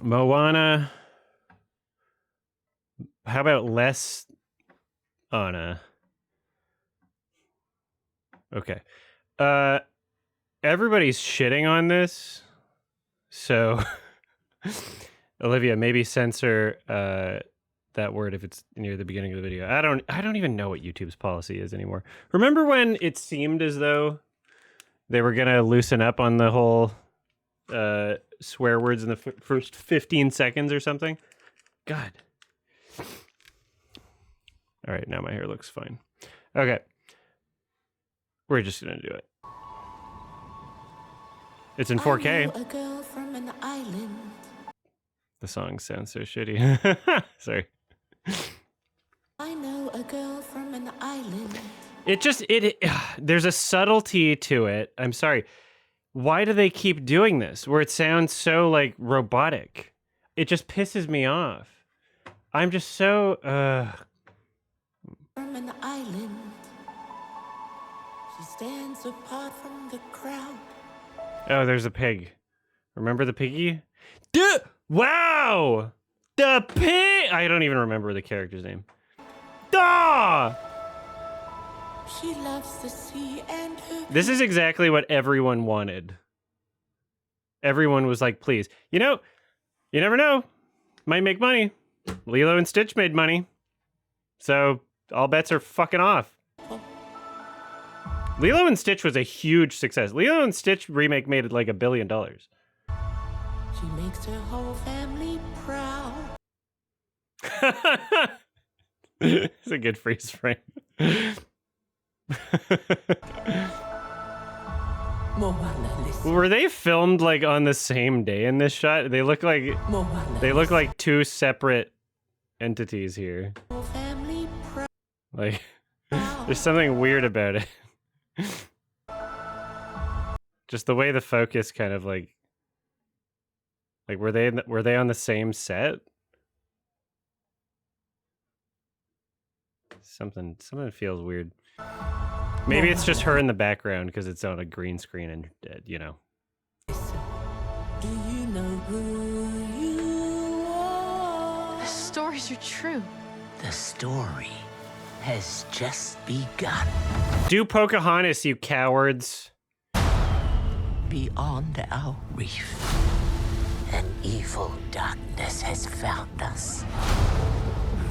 Moana. How about less Anna? Okay. Everybody's shitting on this. So Olivia, maybe censor that word if it's near the beginning of the video. I don't even know what YouTube's policy is anymore. Remember when it seemed as though they were gonna loosen up on the whole swear words in the first 15 seconds or something? God. All right, now my hair looks fine. Okay. We're just gonna do it. It's in 4K. A girl from an island. The song sounds so shitty. Sorry. I know a girl from an island. There's a subtlety to it. I'm sorry. Why do they keep doing this? Where it sounds so like robotic. It just pisses me off. I'm just so From an island. She stands apart from the crowd. Oh, there's a pig. Remember the piggy? Wow! The pig! I don't even remember the character's name. Duh! She loves the sea and her... This is exactly what everyone wanted. Everyone was like, please. You know, you never know. Might make money. Lilo and Stitch made money. So, all bets are fucking off. Lilo and Stitch was a huge success. Lilo and Stitch remake made like $1 billion. She makes her whole family proud. It's a good freeze frame. Moana, listen. Were they filmed like on the same day in this shot? They look like two separate entities here. Whole family proud. Like there's something weird about it. Just the way the focus kind of like were they on the same set? Something feels weird. Maybe it's just her in the background because it's on a green screen and you know. Listen. Do you know who you are? The stories are true. The story has just begun. Do Pocahontas, you cowards. Beyond our reef, an evil darkness has found us.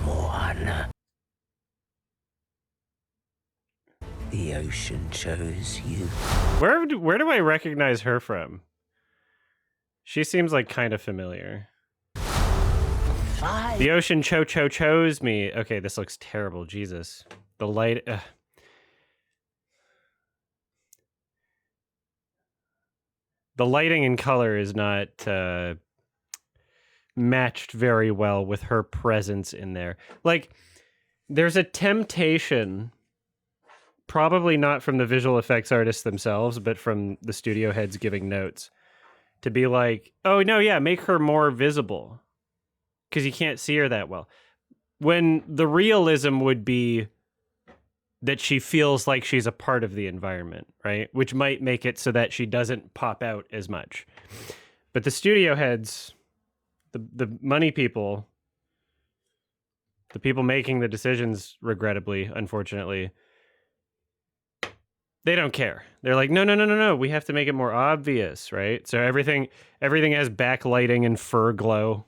Moana. The ocean chose you. Where do I recognize her from? She seems like kind of familiar. The ocean chose me. Okay, this looks terrible. Jesus. The light... The lighting and color is not matched very well with her presence in there. Like, there's a temptation, probably not from the visual effects artists themselves, but from the studio heads giving notes, to be like, oh, no, yeah, make her more visible, because you can't see her that well. When the realism would be that she feels like she's a part of the environment, right? Which might make it so that she doesn't pop out as much. But the studio heads, the money people, the people making the decisions, regrettably, unfortunately, they don't care. They're like, no, we have to make it more obvious, right? So everything has backlighting and fur glow.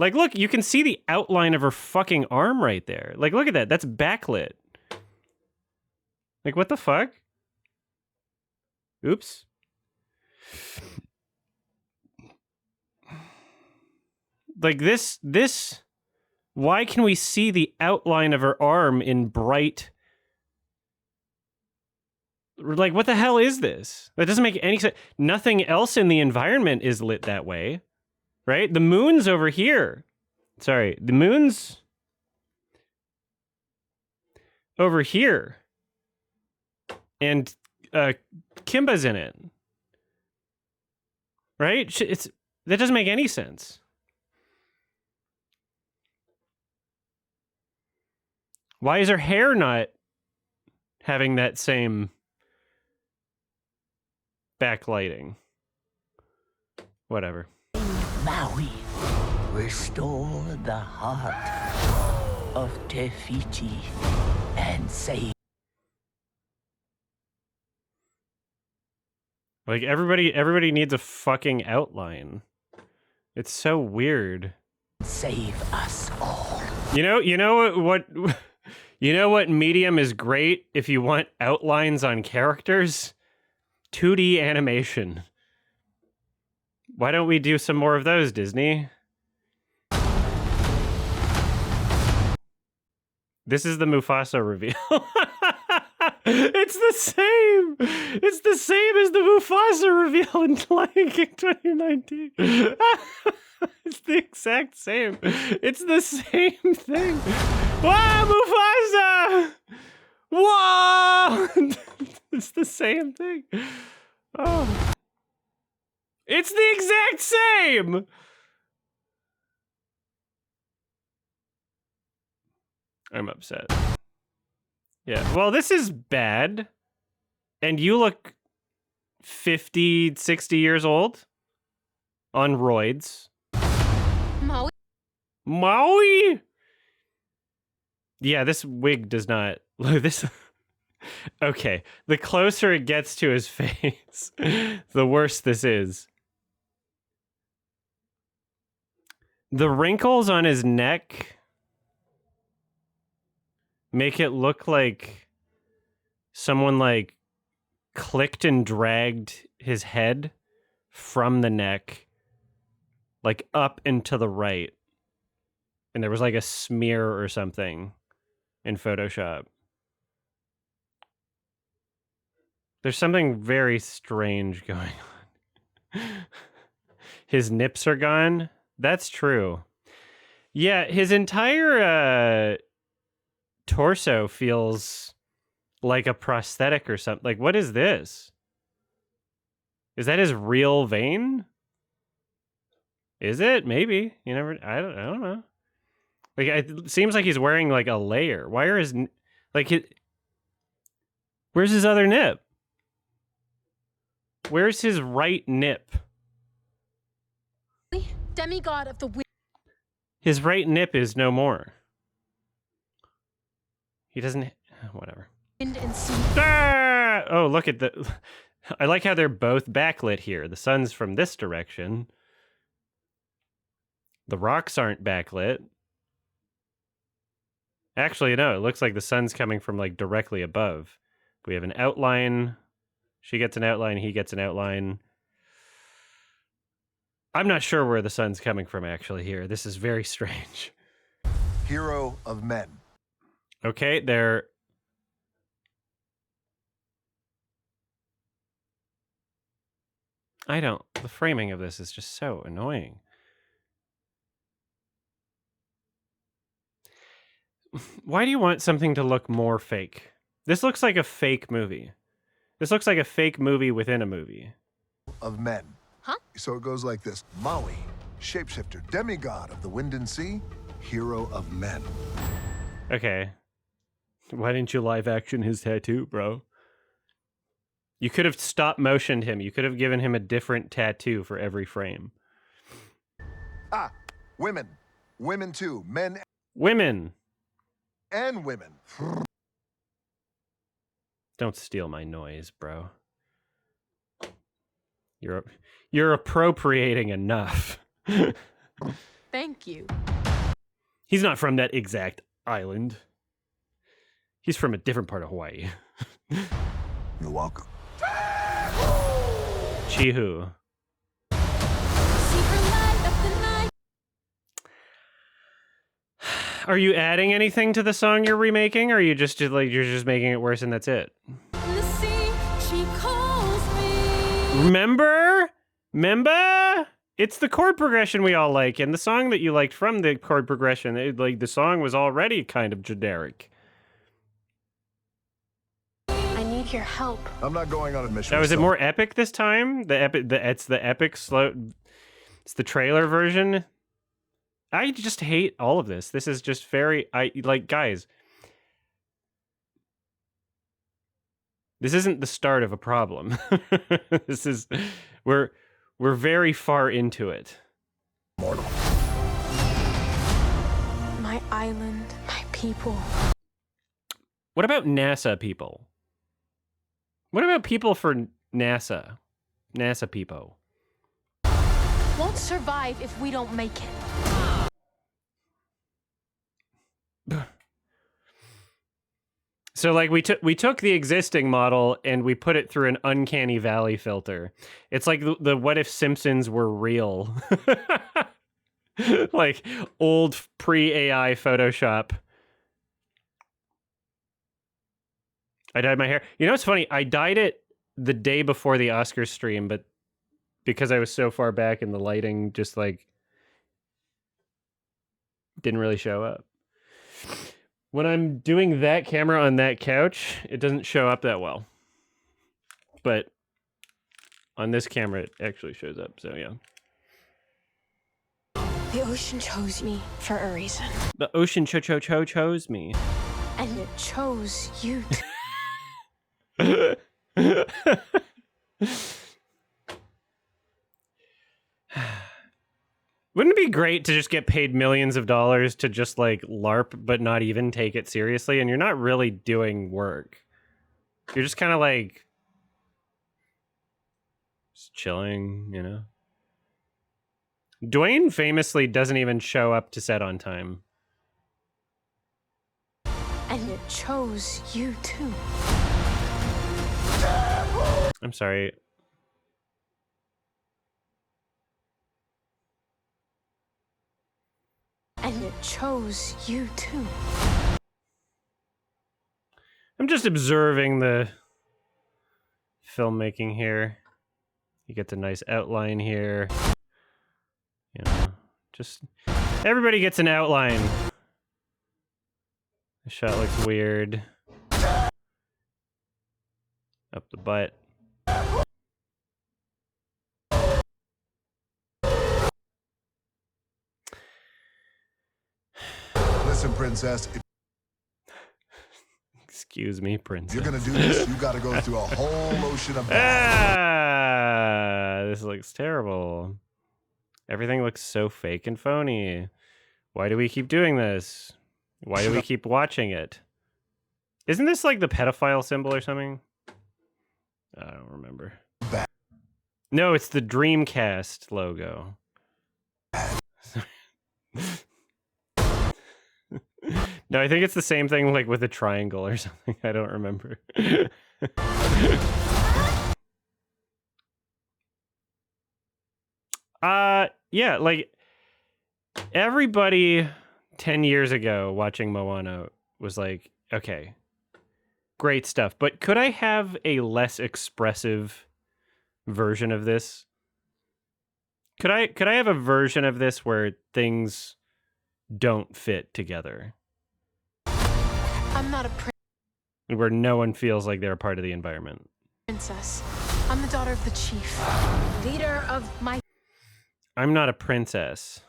Like, look, you can see the outline of her fucking arm right there. Like, look at that. That's backlit. Like, what the fuck? Oops. Like, this... Why can we see the outline of her arm in bright... Like, what the hell is this? That doesn't make any sense. Nothing else in the environment is lit that way, right? The moon's over here. Sorry, the moon's over here. And Kimba's in it. Right? That doesn't make any sense. Why is her hair not having that same backlighting? Whatever. Maui. Restore the heart of Te Fiti and save. Like everybody needs a fucking outline. It's so weird. Save us all. You know what medium is great if you want outlines on characters? 2D animation. Why don't we do some more of those, Disney? This is the Mufasa reveal. It's the same. It's the same as the Mufasa reveal in Lion King 2019. It's the exact same. It's the same thing. Wow, Mufasa! Whoa! It's the same thing. Oh. It's the exact same! I'm upset. Yeah, well, this is bad. And you look 50, 60 years old on roids. Maui. Maui? Yeah, this wig does not look this. Okay, the closer it gets to his face, the worse this is. The wrinkles on his neck make it look like someone like clicked and dragged his head from the neck like up and to the right. And there was like a smear or something in Photoshop. There's something very strange going on. His nips are gone. That's true. Yeah, his entire torso feels like a prosthetic or something. Like, what is this? Is that his real vein? Is it? Maybe. You never. I don't know. Like, it seems like he's wearing like a layer. Why are his where's his other nip? Where's his right nip? Demigod of the wind. His right nip is no more. He doesn't. Whatever. And sea. Ah! Oh, look at the. I like how they're both backlit here. The sun's from this direction. The rocks aren't backlit. Actually, no, it looks like the sun's coming from like directly above. We have an outline. She gets an outline, he gets an outline. I'm not sure where the sun's coming from actually here. This is very strange. Hero of men. Okay, they're... The framing of this is just so annoying. Why do you want something to look more fake? This looks like a fake movie. This looks like a fake movie within a movie. Of men. Huh? So it goes like this. Maui, shapeshifter, demigod of the wind and sea, hero of men. Okay. Why didn't you live action his tattoo, bro? You could have stop motioned him. You could have given him a different tattoo for every frame. Ah, women. Women too. Men Women! and women. Don't steal my noise, bro. You're appropriating enough. Thank you. He's not from that exact island. He's from a different part of Hawaii. You're welcome. Chihu. Secret light of the night. Are you adding anything to the song you're remaking, or are you just like you're just making it worse and that's it? In the sea, she calls me. Remember? It's the chord progression we all like, and the song that you liked from the chord progression. The song was already kind of generic. I need your help. I'm not going on a mission. Now, is it more epic this time? It's the epic slow. It's the trailer version. I just hate all of this. This is just very guys. This isn't the start of a problem. This is we're very far into it. Mortal. My island, my people. What about NASA people? What about people for NASA? NASA people. Won't survive if we don't make it. So like we took the existing model and we put it through an uncanny valley filter. It's like the what if Simpsons were real. Like old pre-AI Photoshop. I dyed my hair. You know what's funny? I dyed it the day before the Oscars stream, but because I was so far back and the lighting just like didn't really show up. When I'm doing that camera on that couch, it doesn't show up that well. But on this camera, it actually shows up, so yeah. The ocean chose me for a reason. The ocean chose me. And it chose you. Wouldn't it be great to just get paid millions of dollars to just like LARP, but not even take it seriously? And you're not really doing work. You're just kind of like just chilling, you know? Dwayne famously doesn't even show up to set on time. And it chose you too. I'm sorry. And it chose you too. I'm just observing the filmmaking here. You get the nice outline here. You know, just everybody gets an outline. The shot looks weird. Up the butt. Listen, princess, if Excuse me, princess. you're gonna do this, you gotta go through a whole ocean of This looks terrible. Everything looks so fake and phony. Why do we keep doing this? Why do we keep watching it? Isn't this like the pedophile symbol or something? I don't remember. No, it's the Dreamcast logo. No, I think it's the same thing like with a triangle or something. I don't remember. Yeah, like everybody 10 years ago watching Moana was like, okay, great stuff, but could I have a less expressive version of this? Could I have a version of this where things don't fit together? I'm not a Where no one feels like they're a part of the environment. princess. I'm the daughter of the chief. Leader of my... I'm not a princess.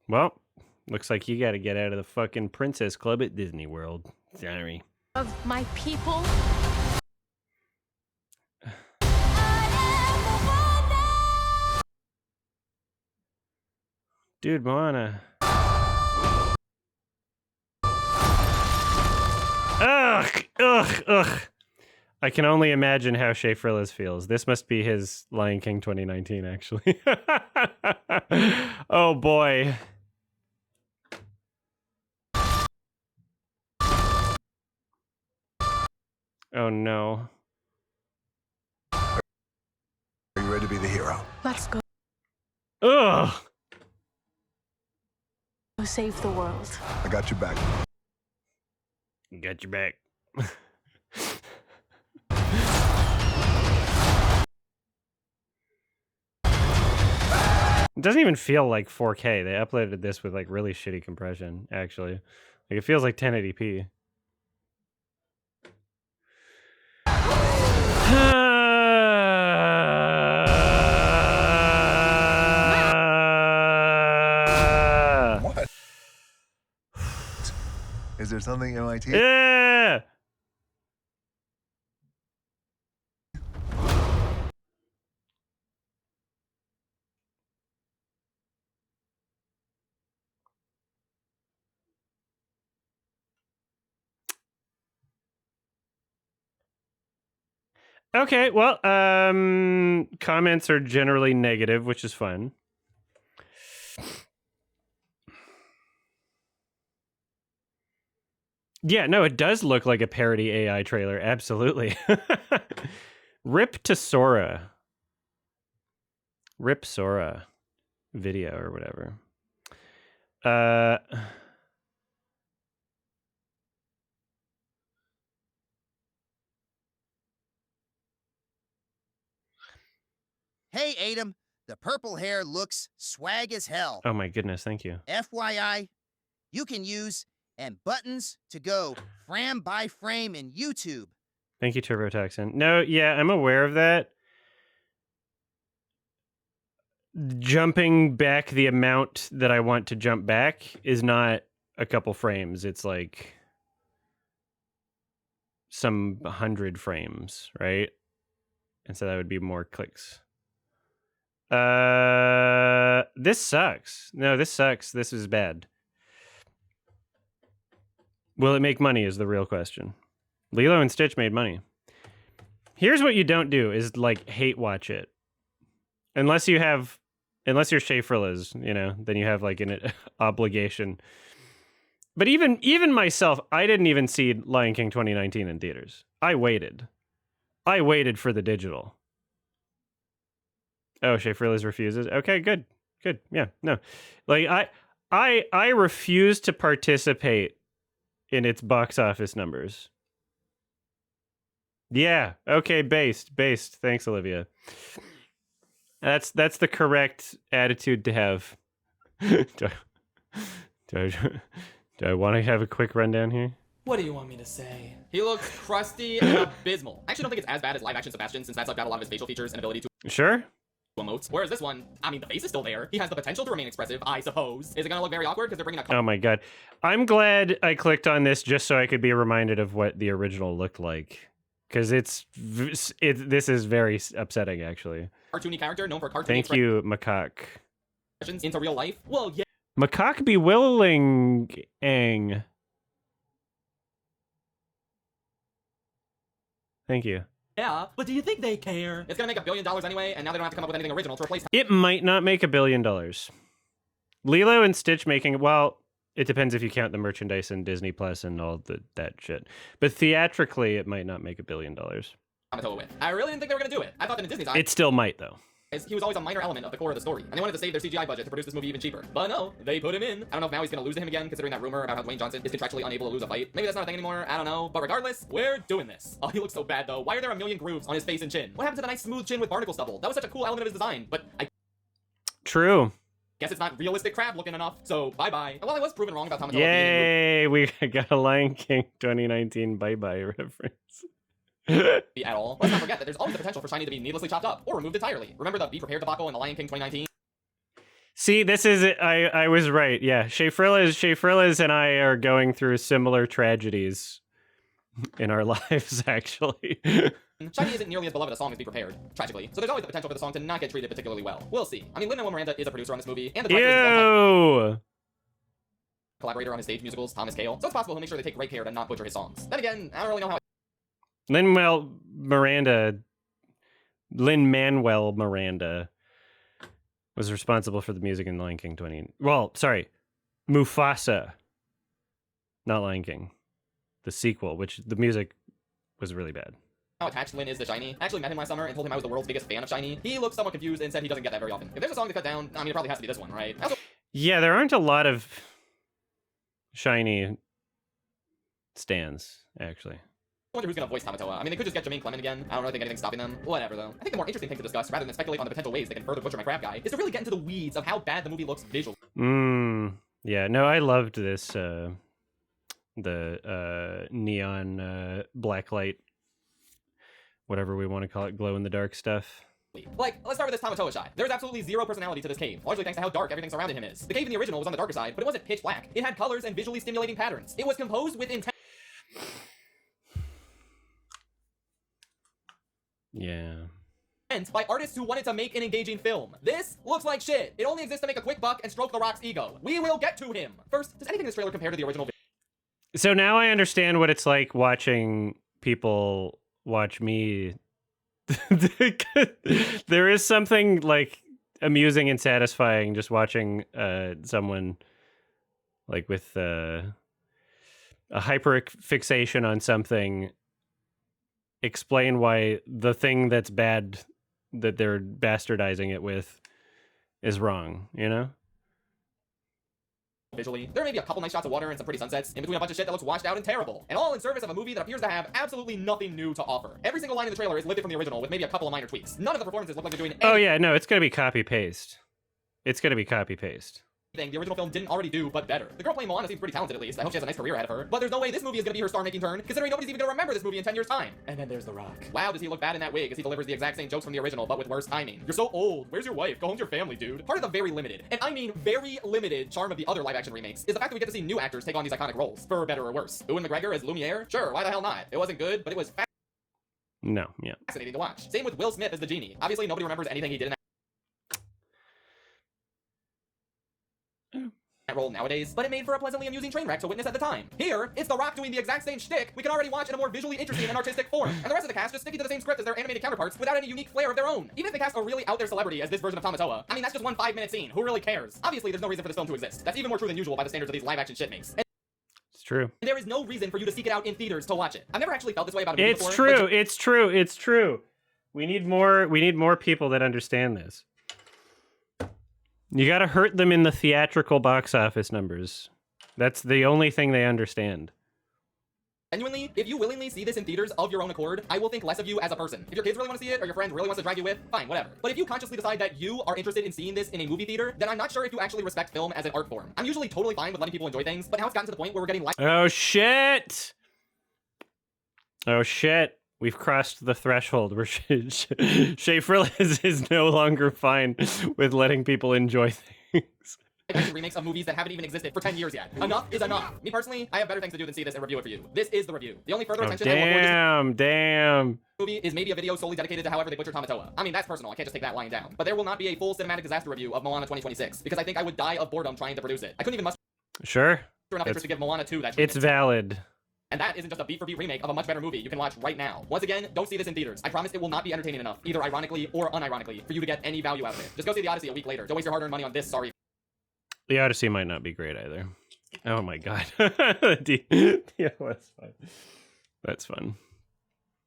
Well, looks like you gotta get out of the fucking princess club at Disney World. Sorry. Of my people. Dude, Moana. Ugh! Ugh! Ugh! I can only imagine how Schaffrillas feels. This must be his Lion King 2019, actually. Oh, boy. Oh, no. Are you ready to be the hero? Let's go Ugh! save the world. I got your back. Got your back. It doesn't even feel like 4K. They uploaded this with like really shitty compression, actually. Like it feels like 1080p. What? Is there something MIT? Yeah! Okay, well, comments are generally negative, which is fun. Yeah, no, it does look like a parody AI trailer. Absolutely. Rip to Sora. Rip Sora video or whatever. Hey, Adam, the purple hair looks swag as hell. Oh my goodness, thank you. FYI, you can use and buttons to go frame by frame in YouTube. Thank you, TurboTaxon. No, yeah, I'm aware of that. Jumping back the amount that I want to jump back is not a couple frames. It's like some 100 frames, right? And so that would be more clicks. This sucks. No, this sucks. This is bad. Will it make money is the real question. Lilo and Stitch made money. Here's what you don't do is like hate watch it. Unless you're Schaffrillas, you know, then you have like an obligation. But even myself, I didn't even see Lion King 2019 in theaters. I waited for the digital. Oh, Schaffrillas refuses. Okay, good. Yeah, no. Like I refuse to participate in its box office numbers. Yeah, okay, based. Thanks, Olivia. That's the correct attitude to have. do I want to have a quick rundown here? What do you want me to say? He looks crusty and abysmal. I actually don't think it's as bad as live action Sebastian, since that's like got a lot of his facial features and ability to Sure. emotes. Whereas this one, I mean, the face is still there. He has the potential to remain expressive, I suppose. Is it gonna look very awkward because they're bringing a Oh my god. I'm glad I clicked on this just so I could be reminded of what the original looked like. Because this is very upsetting, actually. cartoony character known for cartoony Thank you, Macaque. expressions into real life? Well, yeah. Macaque be willing. Thank you. Yeah, but do you think they care? It's gonna make $1 billion anyway, and now they don't have to come up with anything original to replace It might not make $1 billion. Lilo and Stitch making, well, it depends if you count the merchandise and Disney Plus and all that shit. But theatrically, it might not make $1 billion. Tamatoa with. I really didn't think they were gonna do it. I thought that in Disney's eyes, It still might, though. he was always a minor element of the core of the story, and they wanted to save their CGI budget to produce this movie even cheaper. But no, they put him in. I don't know if now he's gonna lose to him again, considering that rumor about how Dwayne Johnson is contractually unable to lose a fight. Maybe that's not a thing anymore, I don't know. But regardless, we're doing this. Oh, he looks so bad though. Why are there a million grooves on his face and chin? What happened to the nice smooth chin with barnacle stubble? That was such a cool element of his design, but I True. guess it's not realistic crab looking enough, so bye-bye. And while I was proven wrong about Tamatoa being Yay! We got a Lion King 2019 bye-bye reference. at all. Let's not forget that there's always the potential for Shiny to be needlessly chopped up or removed entirely. Remember the Be Prepared debacle in The Lion King 2019? See, this is it. I was right. Yeah, Schaffrillas and I are going through similar tragedies in our lives, actually. Shiny isn't nearly as beloved a song as Be Prepared, tragically, so there's always the potential for the song to not get treated particularly well. We'll see. I mean, Lin-Manuel Miranda is a producer on this movie, and the director is a longtime Ew! collaborator on his stage musicals, Thomas Kail, so it's possible he'll make sure they take great care to not butcher his songs. Then again, I don't really know how Lin-Manuel Miranda was responsible for the music in Lion King 20. Well, sorry, Mufasa, not Lion King, the sequel, which the music was really bad. how attached Lin is to Shiny. I actually met him last summer and told him I was the world's biggest fan of Shiny. He looked somewhat confused and said he doesn't get that very often. If there's a song to cut down, I mean, it probably has to be this one, right? Yeah, there aren't a lot of Shiny stands, actually. I wonder who's gonna voice Tamatoa. I mean, they could just get Jermaine Clement again. I don't really think anything's stopping them. Whatever, though. I think the more interesting thing to discuss, rather than speculate on the potential ways they can further butcher my crab guy, is to really get into the weeds of how bad the movie looks visually. Yeah, no, I loved this, the neon blacklight, whatever we want to call it, glow-in-the-dark stuff. Like, let's start with this Tamatoa shot. There's absolutely zero personality to this cave, largely thanks to how dark everything surrounding him is. The cave in the original was on the darker side, but it wasn't pitch black. It had colors and visually stimulating patterns. It was composed with intent. Yeah. By artists who wanted to make an engaging film. This looks like shit. It only exists to make a quick buck and stroke The Rock's ego. We will get to him. First, does anything in this trailer compare to the original? So now I understand what it's like watching people watch me There is something like amusing and satisfying just watching someone like with a hyper fixation on something explain why the thing that's bad that they're bastardizing it with is wrong, you know? Visually, there may be a couple nice shots of water and some pretty sunsets in between a bunch of shit that looks washed out and terrible, and all in service of a movie that appears to have absolutely nothing new to offer. Every single line in the trailer is lifted from the original with maybe a couple of minor tweaks. None of the performances look like they're doing anything Oh yeah, no, it's gonna be copy paste. It's gonna be copy paste. the original film didn't already do, but better. The girl playing Moana seems pretty talented at least. I hope she has a nice career ahead of her. But there's no way this movie is gonna be her star-making turn, considering nobody's even gonna remember this movie in 10 years' time. And then there's The Rock. Wow, does he look bad in that wig as he delivers the exact same jokes from the original, but with worse timing. You're so old. Where's your wife? Go home to your family, dude. Part of the very limited, and I mean very limited, charm of the other live-action remakes is the fact that we get to see new actors take on these iconic roles, for better or worse. Ewan McGregor as Lumiere? Sure, why the hell not? It wasn't good, but it was No, yeah. fascinating to watch. Same with Will Smith as the genie. Obviously, nobody remembers anything he did in that role nowadays, but it made for a pleasantly amusing train wreck to witness at the time. Here, it's The Rock doing the exact same shtick we can already watch in a more visually interesting and artistic form, and the rest of the cast just sticking to the same script as their animated counterparts without any unique flair of their own. Even if they cast a really out there celebrity as this version of Tamatoa, I mean, that's just one 5-minute scene. Who really cares? Obviously, there's no reason for this film to exist. That's even more true than usual by the standards of these live-action shitmakes. It's true. And there is no reason for you to seek it out in theaters to watch it. I've never actually felt this way about a movie It's before. true. But It's true. It's true. We need more people that understand this. You got to hurt them in the theatrical box office numbers. That's the only thing they understand. genuinely, if you willingly see this in theaters of your own accord, I will think less of you as a person. If your kids really want to see it or your friend really wants to drag you with, fine, whatever. But if you consciously decide that you are interested in seeing this in a movie theater, then I'm not sure if you actually respect film as an art form. I'm usually totally fine with letting people enjoy things, but now it's gotten to the point where we're getting Oh shit! Oh shit! We've crossed the threshold where Schaffrillas is no longer fine with letting people enjoy things. remakes of movies that haven't even existed for 10 years yet. Enough is enough. Me personally, I have better things to do than see this and review it for you. This is the review. The only further attention I will afford this Damn. movie is maybe a video solely dedicated to however they butcher Tamatoa. I mean, that's personal. I can't just take that lying down. But there will not be a full cinematic disaster review of Moana 2026 because I think I would die of boredom trying to produce it. I couldn't even muster Sure. enough interest to give Moana 2 that It's treatment. valid. And that isn't just a beat-for-beat remake of a much better movie you can watch right now. Once again, don't see this in theaters. I promise it will not be entertaining enough, either ironically or unironically, for you to get any value out of it. Just go see The Odyssey a week later. Don't waste your hard-earned money on this sorry. The Odyssey might not be great either. Oh my god. Yeah, that's fun. That's fun.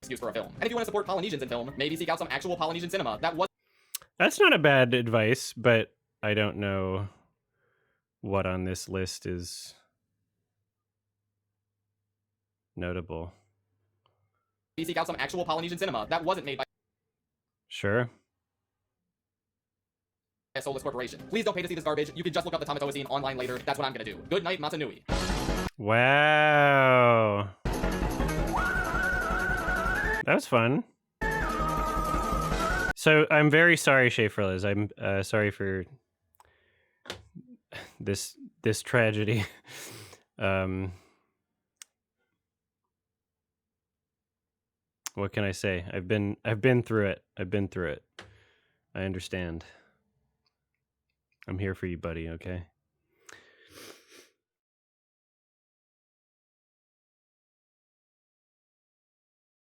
Excuse for a film. And if you want to support Polynesians in film, maybe seek out some actual Polynesian cinema. That was That's not a bad advice, but I don't know what on this list is notable. seek out some actual Polynesian cinema. That wasn't made by Sure. a soulless corporation. Please don't pay to see this garbage. You can just look up the Tamatoa scene online later. That's what I'm gonna do. Good night, Matanui. Wow. That was fun. So I'm very sorry, Schaffrillas. I'm sorry for this tragedy. What can I say? I've been through it. I've been through it. I understand. I'm here for you, buddy, okay?